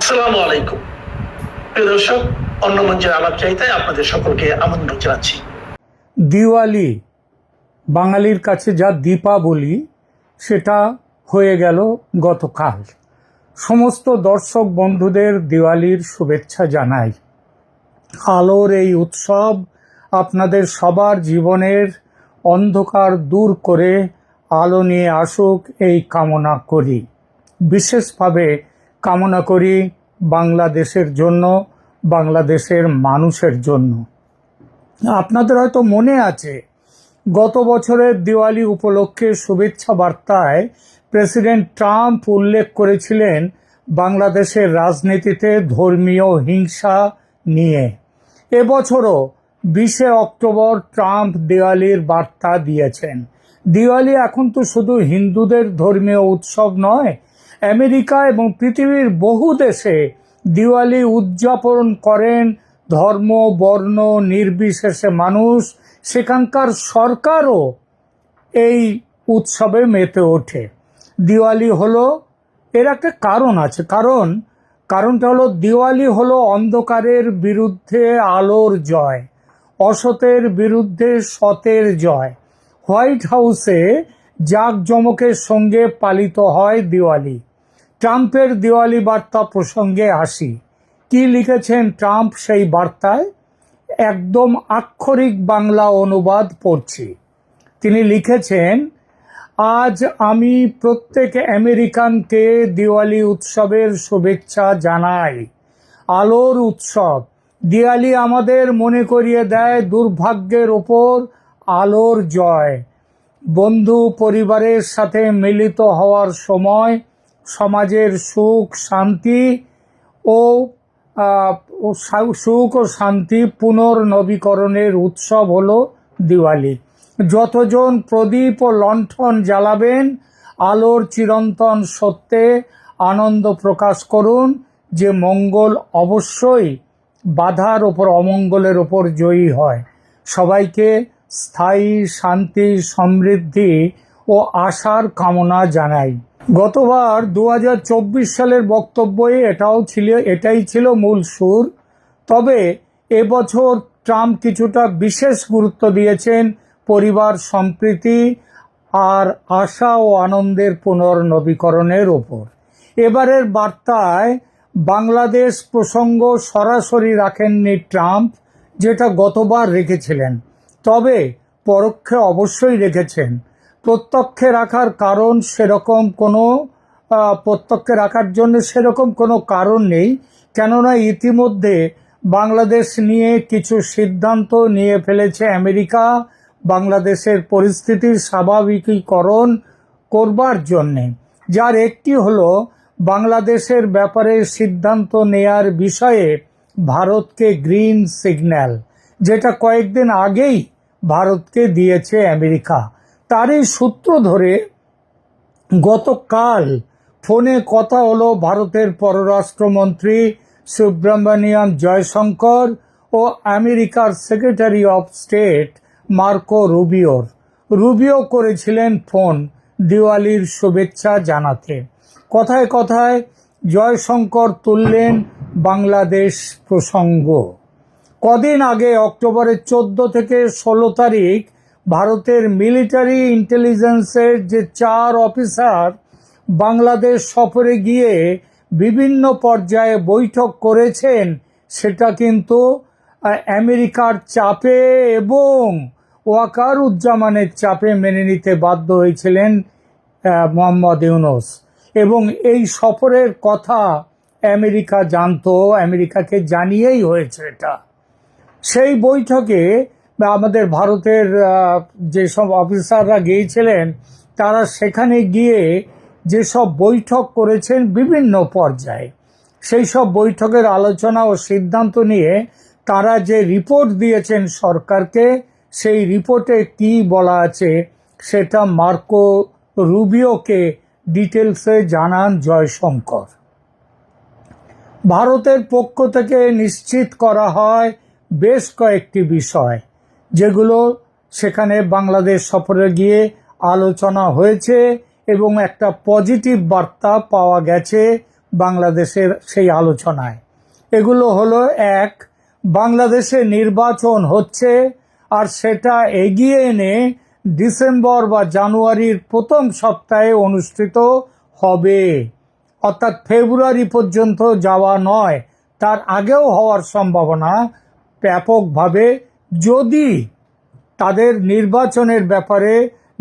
আসসালামু আলাইকুম প্রিয় দর্শক, অন্য মঞ্চের আলাপ চাইতায় আপনাদের সকলকে আমন্ত্রণ জানাচ্ছি। দিওয়ালি বাঙালির কাছে যা দীপাবলি, সেটা হয়ে গেল গতকাল। সমস্ত দর্শক বন্ধুদের দিওয়ালির শুভেচ্ছা জানাই। আলোর এই উৎসব আপনাদের সবার জীবনের অন্ধকার দূর করে আলো নিয়ে আসুক, এই কামনা করি। বিশেষভাবে কামনা করি বাংলাদেশের জন্য, বাংলাদেশের মানুষের জন্য। আপনাদের হয়তো মনে আছে, গত বছরের দিওয়ালি উপলক্ষে শুভেচ্ছা বার্তায় প্রেসিডেন্ট ট্রাম্প উল্লেখ করেছিলেন বাংলাদেশের রাজনীতিতে ধর্মীয় হিংসা নিয়ে। এবছরও 20 অক্টোবর ট্রাম্প দিওয়ালির বার্তা দিয়েছেন। দিওয়ালি এখন তো শুধু হিন্দুদের ধর্মীয় উৎসব নয়, আমেরিকা এবং পৃথিবীর বহু দেশে দিওয়ালি উদযাপন করেন ধর্ম বর্ণ নির্বিশেষে মানুষ। সেখানকার সরকারও এই উৎসবে মেতে ওঠে। দিওয়ালি হলো, এর একটা কারণ আছে। কারণটা হলো, দিওয়ালি হলো অন্ধকারের বিরুদ্ধে আলোর জয়, অসতের বিরুদ্ধে সতের জয়। হোয়াইট হাউসে জাঁকজমকের সঙ্গে পালিত হয় দিওয়ালি। ট্রাম্পের দিওয়ালি বার্তা প্রসঙ্গে আসি। কি লিখেছেন ট্রাম্প সেই বার্তায়? একদম আক্ষরিক বাংলা অনুবাদ পড়ছি। তিনি লিখেছেন, আজ আমি প্রত্যেক আমেরিকানকে দিওয়ালি উৎসবের শুভেচ্ছা জানাই। আলোর উৎসব দিওয়ালি আমাদের মনে করিয়ে দেয় দুর্ভাগ্যের ওপর আলোর জয়। বন্ধু পরিবারের সাথে মিলিত হওয়ার সময় সমাজের সুখ ও শান্তি পুনর্নবীকরণের উৎসব হলো দিওয়ালি। যতজন প্রদীপ ও লণ্ঠন জ্বালাবেন, আলোর চিরন্তন সত্যে আনন্দ প্রকাশ করুন যে মঙ্গল অবশ্যই বাধার ওপর অমঙ্গলের ওপর জয়ী হয়। সবাইকে স্থায়ী শান্তি, সমৃদ্ধি ও আশার কামনা জানাই। গতবার 2024 সালের বক্তব্যে এটাই ছিল মূল সুর। তবে এবছর ট্রাম্প কিছুটা বিশেষ গুরুত্ব দিয়েছেন পরিবার সম্প্রীতি আর আশা ও আনন্দের পুনর্নবীকরণের ওপর। এবারের বার্তায় বাংলাদেশ প্রসঙ্গ সরাসরি রাখেননি ট্রাম্প, যেটা গতবার রেখেছিলেন। তবে পরোক্ষে অবশ্যই রেখেছেন। প্রত্যক্ষে রাখার জন্য সেরকম কোনো কারণ নেই, কেননা ইতিমধ্যে বাংলাদেশ নিয়ে কিছু সিদ্ধান্ত নিয়ে ফেলেছে আমেরিকা বাংলাদেশের পরিস্থিতির স্বাভাবিকীকরণ করবার জন্যে। যার একটি হলো বাংলাদেশের ব্যাপারে সিদ্ধান্ত নেয়ার বিষয়ে ভারতকে গ্রিন সিগন্যাল, যেটা কয়েকদিন আগেই ভারতকে দিয়েছে আমেরিকা। তারই সূত্র ধরে গতকাল ফোনে কথা হলো ভারতের পররাষ্ট্রমন্ত্রী সুব্রমণিয়াম জয়শঙ্কর ও আমেরিকার সেক্রেটারি অফ স্টেট মার্কো রুবিওর। রুবিও করেছিলেন ফোন দিওয়ালির শুভেচ্ছা জানাতে। কথায় কথায় জয়শঙ্কর তুললেন বাংলাদেশ প্রসঙ্গ। কদিন আগে অক্টোবরের 14 থেকে 16 তারিখ ভারতের মিলিটারি ইন্টেলিজেন্সের যে 4 অফিসার বাংলাদেশ সফরে গিয়ে বিভিন্ন পর্যায়ে বৈঠক করেছেন, সেটা কিন্তু আমেরিকার চাপে এবং ওয়াকারুজ্জামানের চাপে মেনে নিতে বাধ্য হয়েছিলেন মোহাম্মদ ইউনূস। এবং এই সফরের কথা আমেরিকা জানতো, আমেরিকাকে জানিয়েই হয়েছে এটা। সেই বৈঠকে আমাদের ভারতের যেসব অফিসাররা গিয়েছিলেন, তারা সেখানে গিয়ে যেসব বৈঠক করেছেন বিভিন্ন পর্যায়ে, সেই সব বৈঠকের আলোচনা ও সিদ্ধান্ত নিয়ে তারা যে রিপোর্ট দিয়েছেন সরকারকে, সেই রিপোর্টে কি বলা আছে সেটা মার্কো রুবিওকে ডিটেলসে জানান জয়শঙ্কর। ভারতের পক্ষ থেকে নিশ্চিত করা হয় বেশ কয়েকটি বিষয়, যেগুলো সেখানে বাংলাদেশ সফরে গিয়ে আলোচনা হয়েছে এবং একটা পজিটিভ বার্তা পাওয়া গেছে বাংলাদেশের সেই আলোচনায়। এগুলো হলো, এক, বাংলাদেশে নির্বাচন হচ্ছে আর সেটা এগিয়ে এনে ডিসেম্বর বা জানুয়ারির প্রথম সপ্তাহে অনুষ্ঠিত হবে, অর্থাৎ ফেব্রুয়ারি পর্যন্ত যাওয়া নয়, তার আগেও হওয়ার সম্ভাবনা ব্যাপকভাবে, যদি তাদের নির্বাচনের ব্যাপারে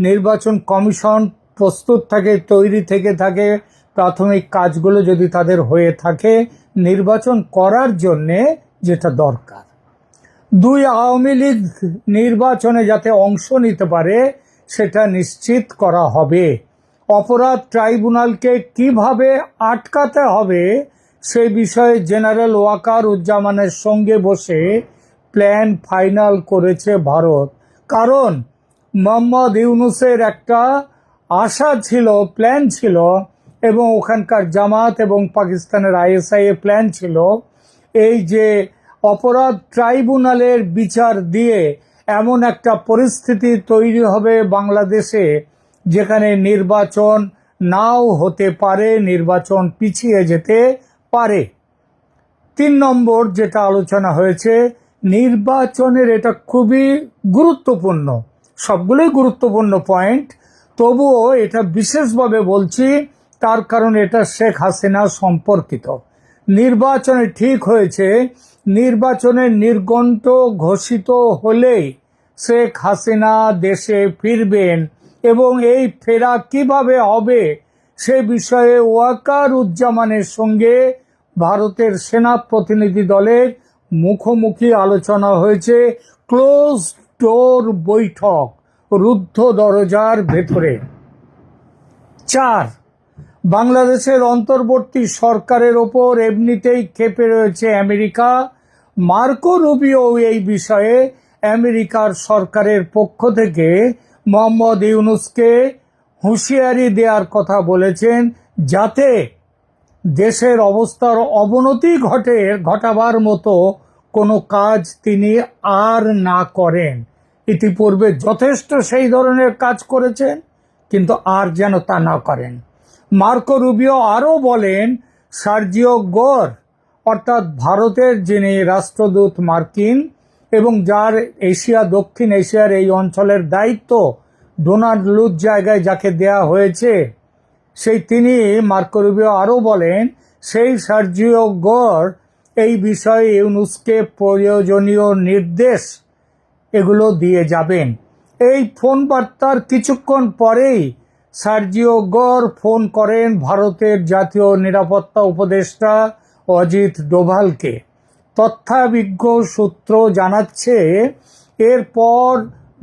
নির্বাচন কমিশন প্রস্তুত থাকে, তৈরি থেকে থাকে, প্রাথমিক কাজগুলো যদি তাদের হয়ে থাকে নির্বাচন করার জন্যে যেটা দরকার। দুই, আওয়ামী লীগ নির্বাচনে যাতে অংশ নিতে পারে সেটা নিশ্চিত করা হবে। অপরাধ ট্রাইব্যুনালকে কিভাবে আটকাতে হবে সে বিষয়ে জেনারেল ওয়াকার উজ্জামানের সঙ্গে বসে প্ল্যান ফাইনাল করেছে ভারত। কারণ মোহাম্মদ ইউনূসের একটা আশা ছিল, প্ল্যান ছিল, এবং ওখানকার জামাত এবং পাকিস্তানের আইএসআই এর প্ল্যান ছিল, এই যে অপরাধ ট্রাইব্যুনালের বিচার দিয়ে এমন একটা পরিস্থিতি তৈরি হবে বাংলাদেশে যেখানে নির্বাচন নাও হতে পারে, নির্বাচন পিছিয়ে যেতে পারে। 3 নম্বর যেটা আলোচনা হয়েছে, নির্বাচনের, এটা খুবই গুরুত্বপূর্ণ, সবগুলোই গুরুত্বপূর্ণ পয়েন্ট, তবুও এটা বিশেষভাবে বলছি তার কারণ এটা শেখ হাসিনা সম্পর্কিত। নির্বাচনে ঠিক হয়েছে, নির্বাচনের নির্ঘণ্ট ঘোষিত হলেই শেখ হাসিনা দেশে ফিরবেন, এবং এই ফেরা কিভাবে হবে সে বিষয়ে ওয়াকার উজ্জামানের সঙ্গে ভারতের সেনা প্রতিনিধি দলের মুখোমুখি আলোচনা হয়েছে, ক্লোজ ডোর বৈঠক, রুদ্ধ দরজার ভেতরে। 4, বাংলাদেশের অন্তর্বর্তী সরকারের ওপর এমনিতেই ক্ষেপে রয়েছে আমেরিকা। মার্কো রুবিও এই বিষয়ে আমেরিকার সরকারের পক্ষ থেকে মোহাম্মদ ইউনূসকে হুঁশিয়ারি দেওয়ার কথা বলেছেন, যাতে দেশের অবস্থার অবনতি ঘটাবার মতো কোনো কাজ তিনি আর না করেন। ইতিপূর্বে যথেষ্ট সেই ধরনের কাজ করেছেন, কিন্তু আর যেন তা না করেন। মার্কো রুবিও আরও বলেন, সার্জিও গোর, অর্থাৎ ভারতের যিনি রাষ্ট্রদূত মার্কিন এবং যার দক্ষিণ এশিয়ার এই অঞ্চলের দায়িত্ব ডোনাল্ড লুর জায়গায় যাকে দেয়া হয়েছে, তিনি মার্কো রুবিও আরও বলেন, সেই সার্জিও গোর এই বিষয়ে ইউনূসকে প্রয়োজনীয় নির্দেশ এগুলো দিয়ে যাবেন। এই ফোন বার্তার কিছুক্ষণ পরেই সার্জিও গোর ফোন করেন ভারতের জাতীয় নিরাপত্তা উপদেষ্টা অজিত ডোভালকে। তথ্যাভিজ্ঞ সূত্র জানাচ্ছে, এরপর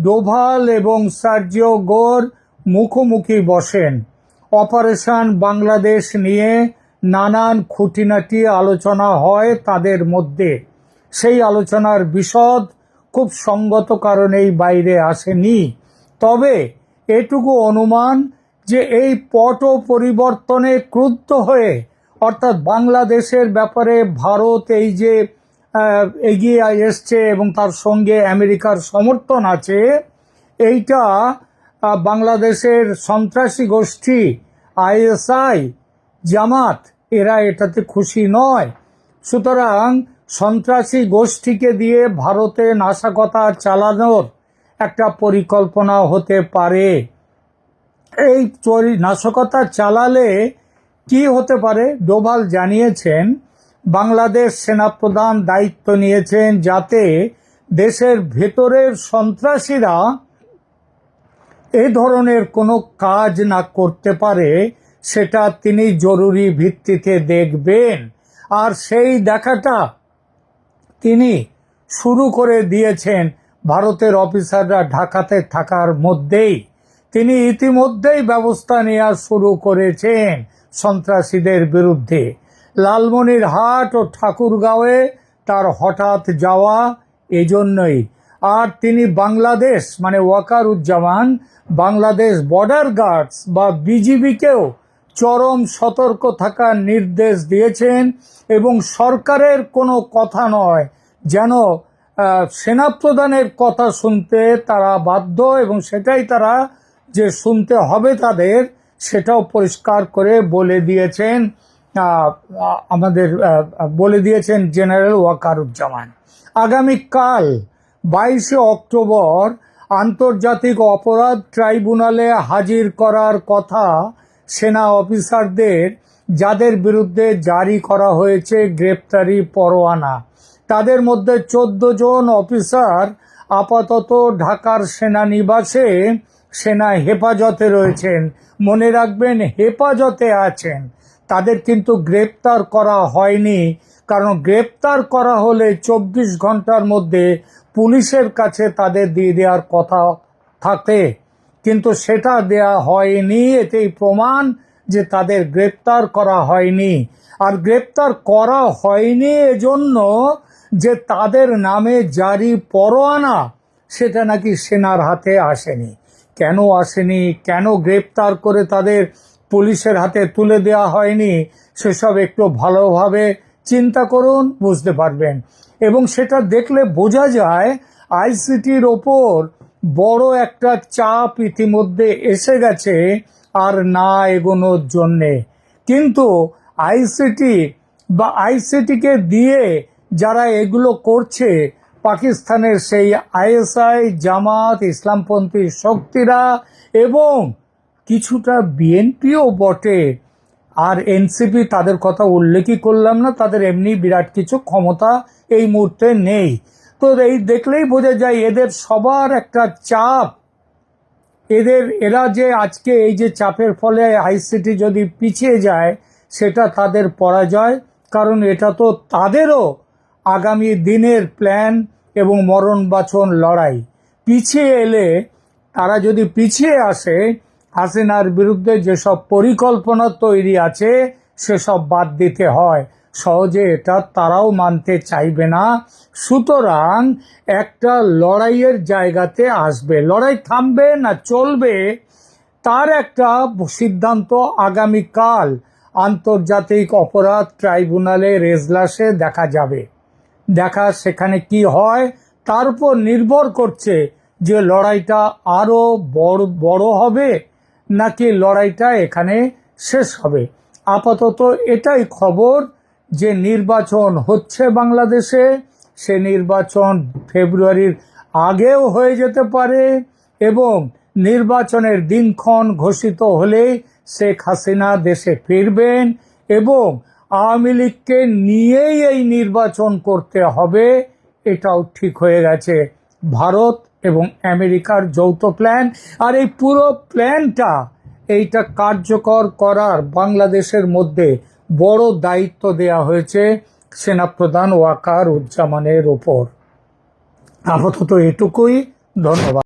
ডোভাল এবং সার্জিও গোর মুখোমুখি বসেন। অপারেশন বাংলাদেশ নিয়ে নানান খুঁটিনাটি আলোচনা হয় তাদের মধ্যে। সেই আলোচনার বিশদ খুব সঙ্গত কারণেই বাইরে আসেনি, তবে এটুকু অনুমান যে এই পট পরিবর্তনে ক্রুদ্ধ হয়ে, অর্থাৎ বাংলাদেশের ব্যাপারে ভারত এই যে এগিয়ে এসছে এবং তার সঙ্গে আমেরিকার সমর্থন আছে, এইটা বাংলাদেশের সন্ত্রাসী গোষ্ঠী আইএসআই, জামাত, এরা এটাতে খুশি নয়। সুতরাং সন্ত্রাসী গোষ্ঠীকে দিয়ে ভারতে নাশকতা চালানোর একটা পরিকল্পনা হতে পারে। এই নাশকতা চালালে কি হতে পারে, ডোভাল জানিয়েছেন, বাংলাদেশ সেনাপ্রধান দায়িত্ব নিয়েছেন যাতে দেশের ভেতরের সন্ত্রাসীরা এই ধরনের কোনো কাজ না করতে পারে, সেটা তিনি জরুরি ভিত্তিতে দেখবেন। আর সেই দেখাটা তিনি শুরু করে দিয়েছেন ভারতের অফিসাররা ঢাকাতে থাকার মধ্যেই। তিনি ইতিমধ্যেই ব্যবস্থা নেওয়া শুরু করেছেন সন্ত্রাসীদের বিরুদ্ধে। লালমনিরহাট ও ঠাকুরগাঁওয়ে তার হঠাৎ যাওয়া এজন্যই। আর তিনি বাংলাদেশ, মানে ওয়াকারুজ্জামান, বাংলাদেশ বর্ডার গার্ডস বা বিজিবিকেও চরম সতর্ক থাকার নির্দেশ দিয়েছেন, এবং সরকারের কোনো কথা নয়, যেন সেনাপ্রধানের কথা শুনতে তারা বাধ্য, এবং সেটাই তারা যে শুনতে হবে তাদের, সেটাও পরিষ্কার করে বলে দিয়েছেন আমাদের বলে দিয়েছেন জেনারেল ওয়াকারুজ্জামান। আগামীকাল 22শে অক্টোবর আন্তর্জাতিক অপরাধ ট্রাইব্যুনালে হাজির করার কথা সেনা অফিসারদের, যাদের বিরুদ্ধে জারি করা হয়েছে গ্রেপ্তারি পরোয়ানা। তাদের মধ্যে 14 জন অফিসার আপাতত ঢাকার সেনানিবাসে সেনা হেফাজতে রয়েছেন। মনে রাখবেন, হেফাজতে আছেন। তাদের কিন্তু গ্রেপ্তার করা হয়নি, কারণ গ্রেপ্তার করা হলে 24 ঘন্টার মধ্যে পুলিশের কাছে তাদের দিয়ে দেওয়ার কথা থাকে, কিন্তু সেটা দেয়া হয়নি। এতেই প্রমাণ যে তাদের গ্রেপ্তার করা হয়নি। আর গ্রেপ্তার করা হয়নি এজন্য যে তাদের নামে জারি পরোয়ানা সেটা নাকি সেনার হাতে আসেনি। কেন আসেনি, কেন গ্রেপ্তার করে তাদের পুলিশের হাতে তুলে দেওয়া হয়নি, সেসব একটু ভালোভাবে চিন্তা করুন, বুঝতে পারবেন। এবং সেটা দেখলে বোঝা যায় আইসিটির ওপর বড় একটা চাপ ইতিমধ্যে এসে গেছে আর না এগোনোর জন্যে। কিন্তু আইসিটিকে দিয়ে যারা এগুলো করছে, পাকিস্তানের সেই আইএসআই, জামাত, ইসলামপন্থী শক্তিরা এবং কিছুটা বিএনপিও বটে। আর এনসিপি, তাদের কথা উল্লেখই করলাম না, তাদের এমনি বিরাট কিছু ক্ষমতা এই মুহূর্তে নেই। তো এই দেখলেই বোঝা যায় এদের সবার একটা চাপ। এরা যে আজকে এই যে চাপের ফলে আইসিটি যদি পিছিয়ে যায়, সেটা তাদের পরাজয়। কারণ এটা তো তাদেরও আগামী দিনের প্ল্যান এবং মরণ বাঁচন লড়াই। পিছিয়ে এলে, তারা যদি পিছিয়ে আসে, হাসিনার বিরুদ্ধে যেসব পরিকল্পনা তৈরি আছে সেসব বাদ দিতে হয়। সহজে এটা তারাও মানতে চাইবে না। সুতরাং একটা লড়াইয়ের জায়গাতে আসবে। লড়াই থামবে না চলবে, তার একটা সিদ্ধান্ত আগামীকাল আন্তর্জাতিক অপরাধ ট্রাইব্যুনালের এজলাসে দেখা যাবে। সেখানে কি হয় তার উপর নির্ভর করছে যে লড়াইটা আরো বড় হবে নাকি লড়াইটা এখানে শেষ হবে। আপাতত এটাই খবর যে নির্বাচন হচ্ছে বাংলাদেশে। সে নির্বাচন ফেব্রুয়ারির আগেও হয়ে যেতে পারে এবং নির্বাচনের দিনক্ষণ ঘোষিত হলেই শেখ হাসিনা দেশে ফিরবেন এবং আওয়ামী লীগকে নিয়েই এই নির্বাচন করতে হবে, এটাও ঠিক হয়ে গেছে। ভারত এবং আমেরিকার যৌথ প্ল্যান। আর এই পুরো প্ল্যানটা এইটা কার্যকর করার বাংলাদেশের মধ্যে বড় দায়িত্ব দেয়া হয়েছে সেনাপ্রধান ওয়াকারুজ্জামানের ওপর। আপাতত এটুকুই। ধন্যবাদ।